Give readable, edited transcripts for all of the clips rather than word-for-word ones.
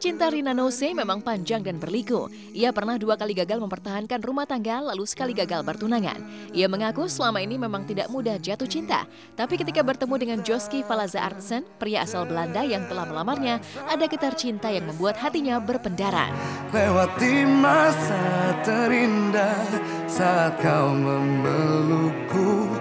cinta Rina Nose memang panjang dan berliku. Ia pernah 2 kali gagal mempertahankan rumah tangga, lalu sekali gagal bertunangan. Ia mengaku selama ini memang tidak mudah jatuh cinta. Tapi ketika bertemu dengan Joski Valaza Artsen, pria asal Belanda yang telah melamarnya, ada getar cinta yang membuat hatinya berpendaran. Lewati masa terindah saat kau memelukku.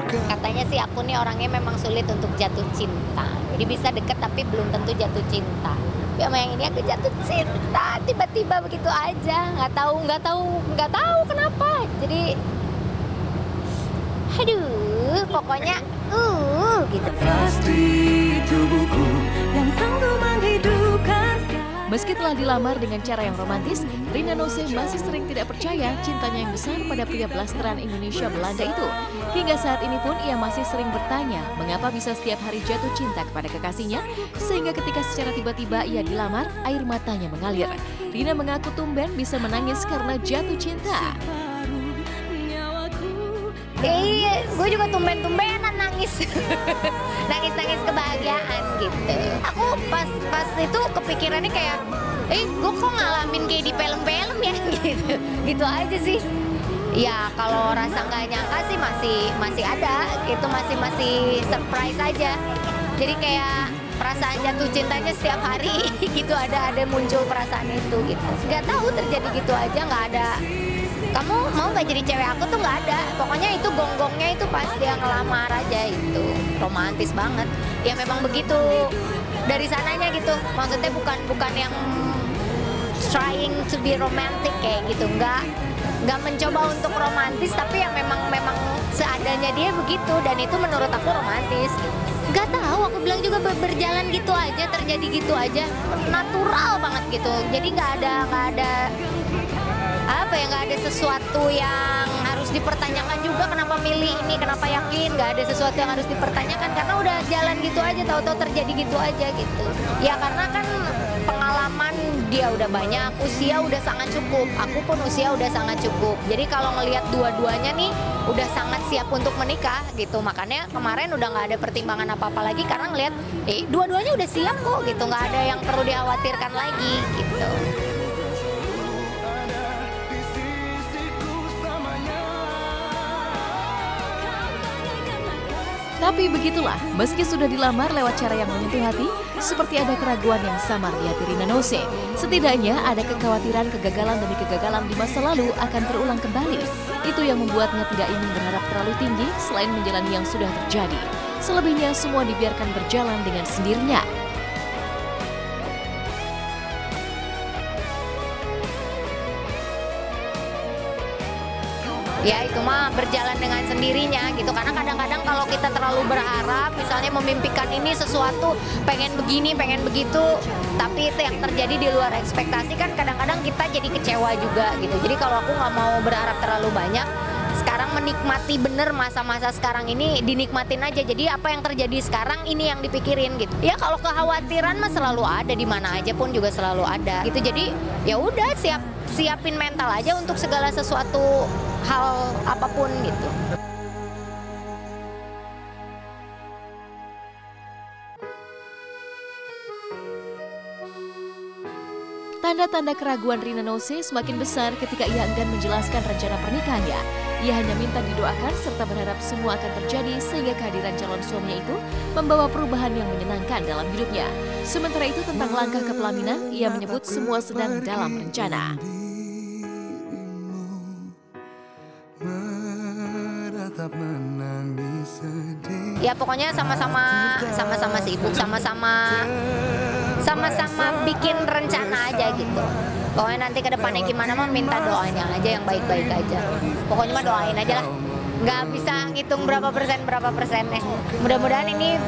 Katanya sih aku nih orangnya memang sulit untuk jatuh cinta. Jadi bisa deket tapi belum tentu jatuh cinta. Tapi sama yang ini aku jatuh cinta tiba-tiba begitu aja. Nggak tahu kenapa. Jadi aduh, pokoknya gitu. Pasti tubuhku yang sanggup menghidupkan. Meski telah dilamar dengan cara yang romantis, Rina Nose masih sering tidak percaya cintanya yang besar pada pria blasteran Indonesia Belanda itu. Hingga saat ini pun ia masih sering bertanya mengapa bisa setiap hari jatuh cinta kepada kekasihnya, sehingga ketika secara tiba-tiba ia dilamar, air matanya mengalir. Rina mengaku tumben bisa menangis karena jatuh cinta. Iya, gue juga tumben-tumbenan nangis. Nangis-nangis kebahagiaan gitu. Aku pas itu kepikirannya kayak, gue kok ngalamin kayak di film-film ya gitu. Gitu aja sih. Ya kalau rasa nggak nyangka sih masih ada, gitu masih surprise aja. Jadi kayak perasaan jatuh cintanya setiap hari gitu ada muncul perasaan itu gitu. Nggak tahu terjadi gitu aja, nggak ada. Kamu mau nggak jadi cewek aku tuh nggak ada. Pokoknya itu gonggongnya itu pas dia ngelamar aja itu romantis banget. Ya memang begitu dari sananya gitu. Maksudnya bukan yang trying to be romantic kayak gitu. Nggak mencoba untuk romantis, tapi ya memang seadanya dia begitu dan itu menurut aku romantis. Nggak tahu, aku bilang juga berjalan gitu aja, terjadi gitu aja, natural banget gitu. Jadi nggak ada nggak ada sesuatu yang harus dipertanyakan juga kenapa milih ini, kenapa yakin, nggak ada sesuatu yang harus dipertanyakan karena udah jalan gitu aja, tahu-tahu terjadi gitu aja gitu. Ya karena kan pengalaman dia udah banyak, usia udah sangat cukup, aku pun usia udah sangat cukup. Jadi kalau ngelihat dua-duanya nih udah sangat siap untuk menikah gitu, makanya kemarin udah nggak ada pertimbangan apa-apa lagi karena ngelihat dua-duanya udah siap kok gitu, nggak ada yang perlu dikhawatirkan lagi gitu. Tapi begitulah, meski sudah dilamar lewat cara yang menyentuh hati, seperti ada keraguan yang samar di hati Rina Nose. Setidaknya ada kekhawatiran kegagalan demi kegagalan di masa lalu akan terulang kembali. Itu yang membuatnya tidak ingin berharap terlalu tinggi selain menjalani yang sudah terjadi. Selebihnya semua dibiarkan berjalan dengan sendirinya. Ya itu mah berjalan dengan sendirinya gitu, karena kadang-kadang kalau kita terlalu berharap misalnya memimpikan ini sesuatu, pengen begini pengen begitu, tapi itu yang terjadi di luar ekspektasi kan kadang-kadang kita jadi kecewa juga gitu. Jadi kalau aku nggak mau berharap terlalu banyak, sekarang menikmati bener masa-masa sekarang ini, dinikmatin aja. Jadi apa yang terjadi sekarang ini yang dipikirin gitu. Ya kalau kekhawatiran mah selalu ada, di mana aja pun juga selalu ada gitu. Jadi ya udah siapin mental aja untuk segala sesuatu hal apapun gitu. Tanda-tanda keraguan Rina Nose semakin besar ketika ia enggan menjelaskan rencana pernikahannya. Ia hanya minta didoakan serta berharap semua akan terjadi sehingga kehadiran calon suaminya itu membawa perubahan yang menyenangkan dalam hidupnya. Sementara itu tentang langkah ke pelaminan, ia menyebut semua sedang dalam rencana. Ya pokoknya sama-sama sibuk, sama-sama bikin rencana aja gitu. Pokoknya nanti ke depannya gimana mah minta doanya aja yang baik-baik aja. Pokoknya mah doain aja lah. Nggak bisa ngitung berapa persennya. Mudah-mudahan ini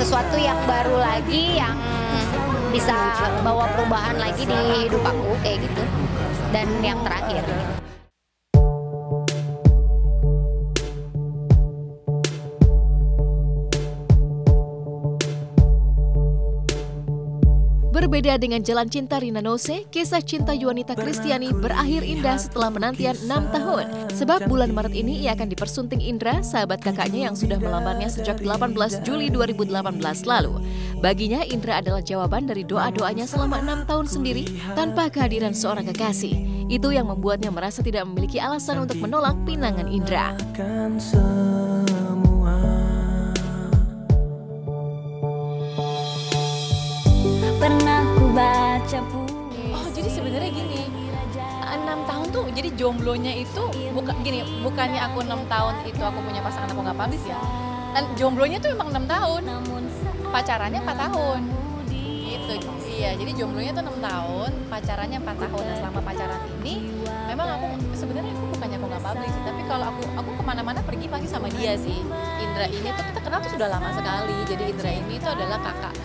sesuatu yang baru lagi yang bisa bawa perubahan lagi di hidup aku kayak gitu. Dan yang terakhir. Berbeda dengan jalan cinta Rina Nose, kisah cinta Yuanita Kristiani berakhir indah setelah penantian 6 tahun. Sebab bulan Maret ini ia akan dipersunting Indra, sahabat kakaknya yang sudah melamarnya sejak 18 Juli 2018 lalu. Baginya, Indra adalah jawaban dari doa-doanya selama 6 tahun sendiri tanpa kehadiran seorang kekasih. Itu yang membuatnya merasa tidak memiliki alasan untuk menolak pinangan Indra. Pernah ku baca Oh, jadi sebenarnya gini, 6 tahun tuh jadi jomblonya itu bukannya aku 6 tahun itu aku punya pasangan aku nggak publis ya. Dan jomblonya tuh emang 6 tahun, pacarannya 4 tahun. Gitu. Iya, jadi jomblonya tuh 6 tahun, pacarannya 4 tahun. Nah, selama pacaran ini memang aku sebenarnya bukannya aku nggak publis sih, tapi kalau aku kemana-mana pergi pasti sama dia sih. Indra ini tuh kita kenal tuh sudah lama sekali. Jadi Indra ini tuh adalah kakak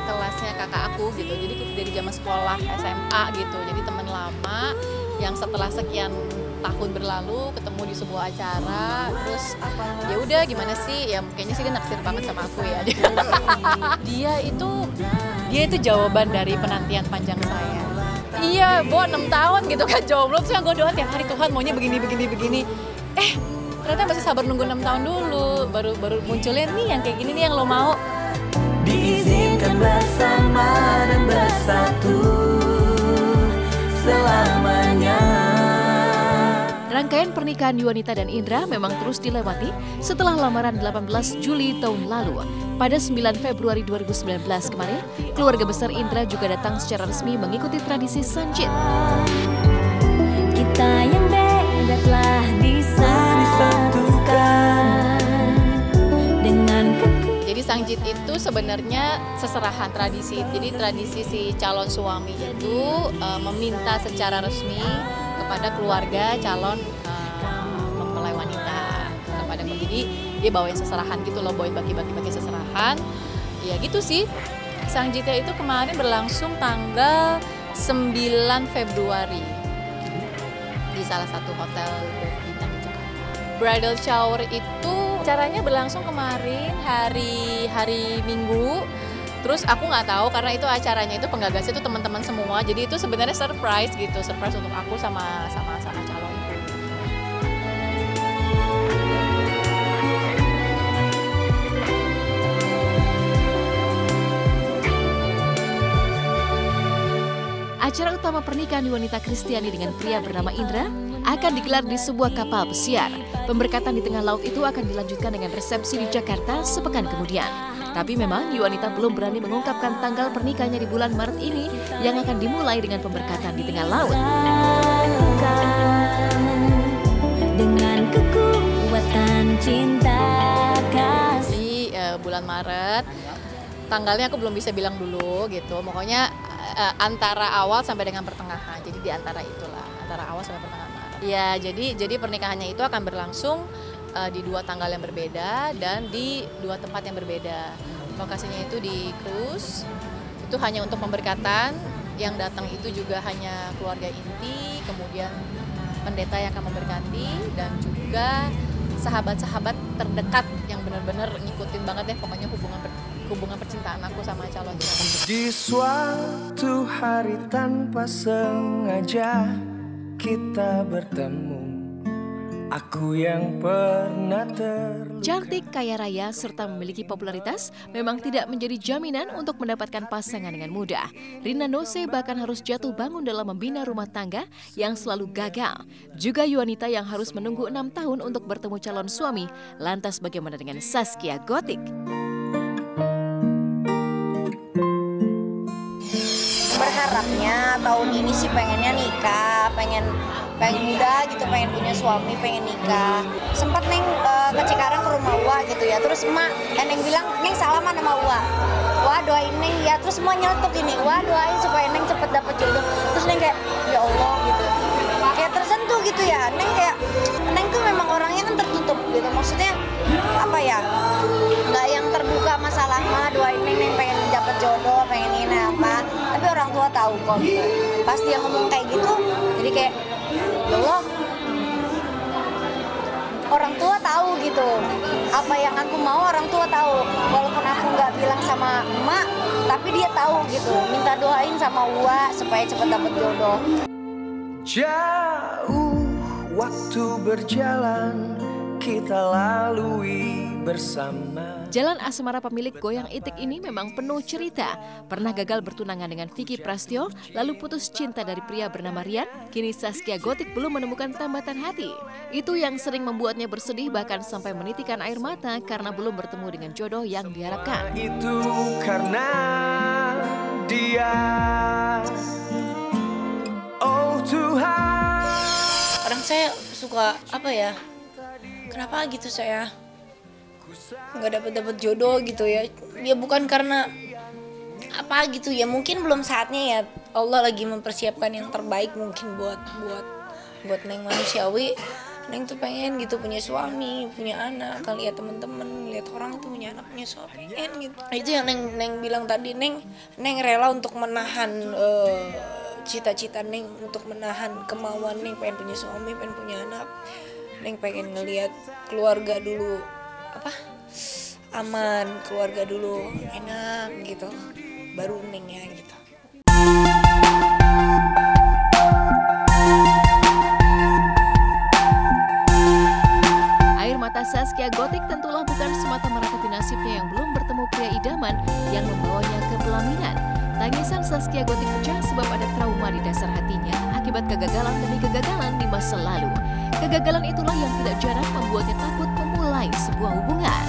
kelasnya kakak aku gitu, jadi dari zaman sekolah SMA gitu, jadi teman lama yang setelah sekian tahun berlalu ketemu di sebuah acara, terus ya udah gimana sih, ya kayaknya sih dia naksir banget sama aku ya. dia itu jawaban dari penantian panjang saya. Iya, 6 tahun gitu kan jomblo, terus yang gue doa tiap hari, Tuhan maunya begini. Ternyata masih sabar nunggu 6 tahun dulu, baru munculin nih yang kayak gini nih yang lo mau. Diizinkan bersama dan bersatu selamanya. Rangkaian pernikahan Yuanita dan Indra memang terus dilewati setelah lamaran 18 Juli tahun lalu. Pada 9 Februari 2019 kemarin, keluarga besar Indra juga datang secara resmi mengikuti tradisi Sanjit. Kita yang beda telah disatukan dengan Jadi Sanjit itu sebenarnya seserahan tradisi. Jadi tradisi si calon suami itu meminta secara resmi kepada keluarga calon mempelai wanita kepada jadi dia bawain seserahan gitu loh, bawain bagi-bagi seserahan. Ya gitu sih. Sanjitnya itu kemarin berlangsung tanggal 9 Februari di salah satu hotel bintang di Jakarta. Bridal shower itu acaranya berlangsung kemarin hari Minggu. Terus aku nggak tahu karena itu acaranya itu penggagasnya itu teman-teman semua. Jadi itu sebenarnya surprise gitu, surprise untuk aku sama calonku. Acara utama pernikahan Yuanita Kristiani dengan pria bernama Indra akan digelar di sebuah kapal pesiar. Pemberkatan di tengah laut itu akan dilanjutkan dengan resepsi di Jakarta sepekan kemudian. Tapi memang Yuanita belum berani mengungkapkan tanggal pernikahannya di bulan Maret ini yang akan dimulai dengan pemberkatan di tengah laut. Dengan kekuatan cinta kasih. Di bulan Maret, tanggalnya aku belum bisa bilang dulu gitu. Pokoknya antara awal sampai dengan pertengahan. Jadi di antara itulah, antara awal sampai pertengahan Maret. Ya, jadi pernikahannya itu akan berlangsung di 2 tanggal yang berbeda dan di 2 tempat yang berbeda. Lokasinya itu di cruise, itu hanya untuk pemberkatan, yang datang itu juga hanya keluarga inti, kemudian pendeta yang akan memberkati, dan juga sahabat-sahabat terdekat yang benar-benar ngikutin banget deh pokoknya hubungan percintaan aku sama calon suami. Di suatu hari tanpa sengaja kita bertemu. Aku yang pernah Cantik, kaya raya, serta memiliki popularitas memang tidak menjadi jaminan untuk mendapatkan pasangan dengan mudah. Rina Nose bahkan harus jatuh bangun dalam membina rumah tangga yang selalu gagal. Juga Yuanita yang harus menunggu 6 tahun untuk bertemu calon suami. Lantas bagaimana dengan Zaskia Gotik? Berharapnya tahun ini sih pengennya nikah, pengen muda gitu, pengen punya suami, pengen nikah. Sempat Neng ke Cikarang ke rumah Wa gitu ya, terus emak Neng bilang, Neng salaman sama Wa doain Neng ya, terus semua nyeletuk ini, Wa doain supaya Neng cepet dapet jodoh. Terus Neng kayak, ya Allah gitu, kayak tersentuh gitu ya. Neng tuh memang orangnya kan tertutup gitu, maksudnya apa ya, nggak yang terbuka masalah mah doain Neng pengen dapet jodoh, pengen ini apa. Tapi orang tua tahu kok gitu. Pas dia ngomong kayak gitu, jadi kayak, ya Allah, orang tua tahu gitu. Apa yang aku mau orang tua tahu. Walaupun aku nggak bilang sama emak, tapi dia tahu gitu, minta doain sama Uwa supaya cepet dapet jodoh. Jauh waktu berjalan, kita lalui bersama. Jalan asmara pemilik Goyang Itik ini memang penuh cerita. Pernah gagal bertunangan dengan Vicky Prasetyo, lalu putus cinta dari pria bernama Rian. Kini Zaskia Gotik belum menemukan tambatan hati. Itu yang sering membuatnya bersedih, bahkan sampai menitikan air mata karena belum bertemu dengan jodoh yang diharapkan. Itu karena dia, oh Tuhan. Kadang saya suka kenapa gitu saya nggak dapet jodoh gitu ya bukan karena apa gitu ya, mungkin belum saatnya ya, Allah lagi mempersiapkan yang terbaik mungkin buat Neng manusiawi. Neng tuh pengen gitu punya suami, punya anak, kan lihat temen-temen, lihat orang itu punya anak, punya suami, pengen gitu. Itu yang Neng bilang tadi, Neng rela untuk menahan cita-cita Neng, untuk menahan kemauan Neng, pengen punya suami, pengen punya anak. Neng pengen ngelihat keluarga dulu aman, keluarga dulu enak gitu, baru Nengnya gitu. Air mata Zaskia Gotik tentulah bukan semata meratapi nasibnya yang belum bertemu pria idaman yang membawanya ke pelaminan. Tangisan Zaskia Gotik pecah sebab ada trauma di dasar hatinya akibat kegagalan demi kegagalan di masa lalu. Kegagalan itulah yang tidak jarang membuatnya takut memulai sebuah hubungan.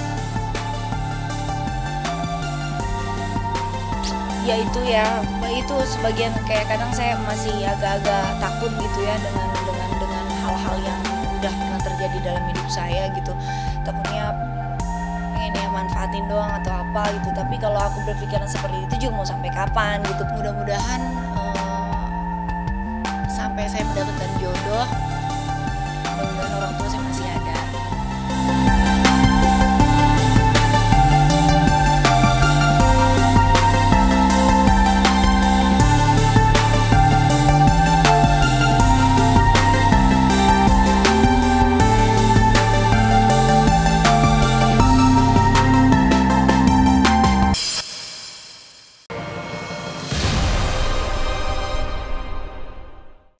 Ya itu sebagian kayak kadang saya masih agak-agak takut gitu ya dengan hal-hal yang udah pernah terjadi dalam hidup saya gitu. Takutnya pengen ya manfaatin doang atau apa gitu. Tapi kalau aku berpikiran seperti itu juga mau sampai kapan gitu. Mudah-mudahan sampai saya mendapatkan jodoh, mudah-mudahan orang tua saya masih ada.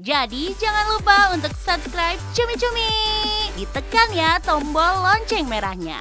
Jadi jangan lupa untuk subscribe Cumi Cumi. Ditekan ya tombol lonceng merahnya.